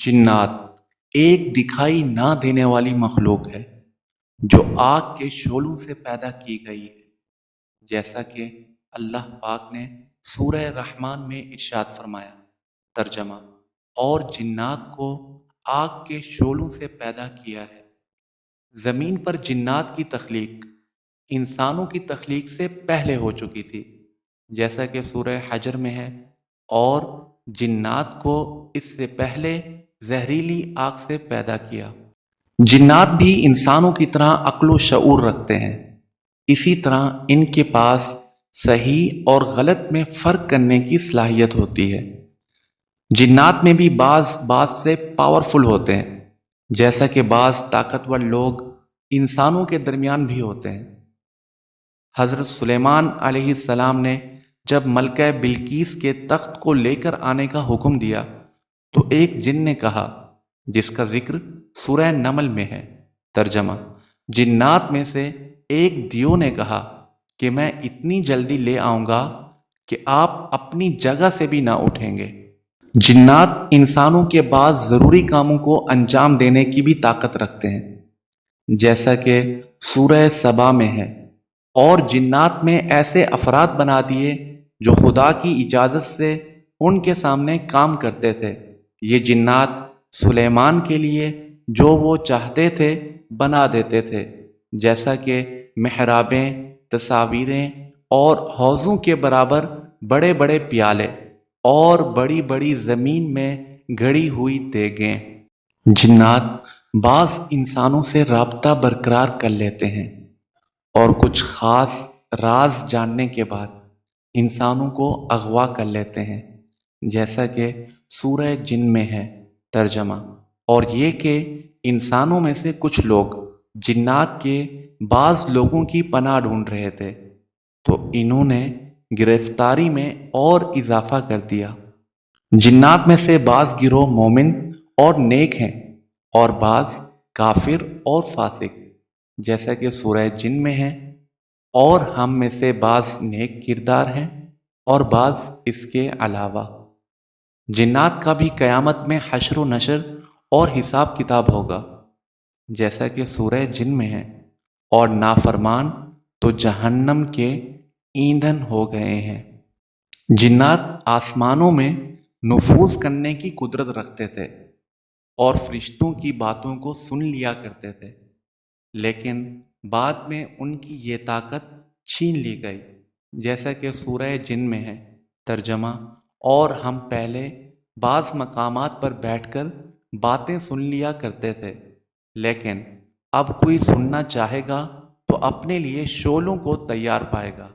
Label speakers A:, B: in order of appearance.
A: جنات ایک دکھائی نہ دینے والی مخلوق ہے جو آگ کے شعلوں سے پیدا کی گئی ہے، جیسا کہ اللہ پاک نے سورہ رحمان میں ارشاد فرمایا۔ ترجمہ: اور جنات کو آگ کے شعلوں سے پیدا کیا ہے۔ زمین پر جنات کی تخلیق انسانوں کی تخلیق سے پہلے ہو چکی تھی، جیسا کہ سورہ حجر میں ہے، اور جنات کو اس سے پہلے زہریلی آگ سے پیدا کیا۔ جنات بھی انسانوں کی طرح عقل و شعور رکھتے ہیں، اسی طرح ان کے پاس صحیح اور غلط میں فرق کرنے کی صلاحیت ہوتی ہے۔ جنات میں بھی بعض سے پاورفل ہوتے ہیں، جیسا کہ بعض طاقتور لوگ انسانوں کے درمیان بھی ہوتے ہیں۔ حضرت سلیمان علیہ السلام نے جب ملکہ بلقیس کے تخت کو لے کر آنے کا حکم دیا تو ایک جن نے کہا، جس کا ذکر سورہ نمل میں ہے۔ ترجمہ: جنات میں سے ایک دیو نے کہا کہ میں اتنی جلدی لے آؤں گا کہ آپ اپنی جگہ سے بھی نہ اٹھیں گے۔ جنات انسانوں کے بعض ضروری کاموں کو انجام دینے کی بھی طاقت رکھتے ہیں، جیسا کہ سورہ سبا میں ہے، اور جنات میں ایسے افراد بنا دیے جو خدا کی اجازت سے ان کے سامنے کام کرتے تھے۔ یہ جنات سلیمان کے لیے جو وہ چاہتے تھے بنا دیتے تھے، جیسا کہ محرابیں، تصاویریں اور حوضوں کے برابر بڑے بڑے پیالے اور بڑی بڑی زمین میں گڑی ہوئی دیگیں۔ جنات بعض انسانوں سے رابطہ برقرار کر لیتے ہیں اور کچھ خاص راز جاننے کے بعد انسانوں کو اغوا کر لیتے ہیں، جیسا کہ سورہ جن میں ہے۔ ترجمہ: اور یہ کہ انسانوں میں سے کچھ لوگ جنات کے بعض لوگوں کی پناہ ڈھونڈ رہے تھے تو انہوں نے گرفتاری میں اور اضافہ کر دیا۔ جنات میں سے بعض گروہ مومن اور نیک ہیں اور بعض کافر اور فاسق، جیسا کہ سورہ جن میں ہے، اور ہم میں سے بعض نیک کردار ہیں اور بعض اس کے علاوہ۔ جنات کا بھی قیامت میں حشر و نشر اور حساب کتاب ہوگا، جیسا کہ سورہ جن میں ہے، اور نافرمان تو جہنم کے ایندھن ہو گئے ہیں۔ جنات آسمانوں میں نفوذ کرنے کی قدرت رکھتے تھے اور فرشتوں کی باتوں کو سن لیا کرتے تھے، لیکن بعد میں ان کی یہ طاقت چھین لی گئی، جیسا کہ سورہ جن میں ہے۔ ترجمہ: اور ہم پہلے بعض مقامات پر بیٹھ کر باتیں سن لیا کرتے تھے، لیکن اب کوئی سننا چاہے گا تو اپنے لیے شعلوں کو تیار پائے گا۔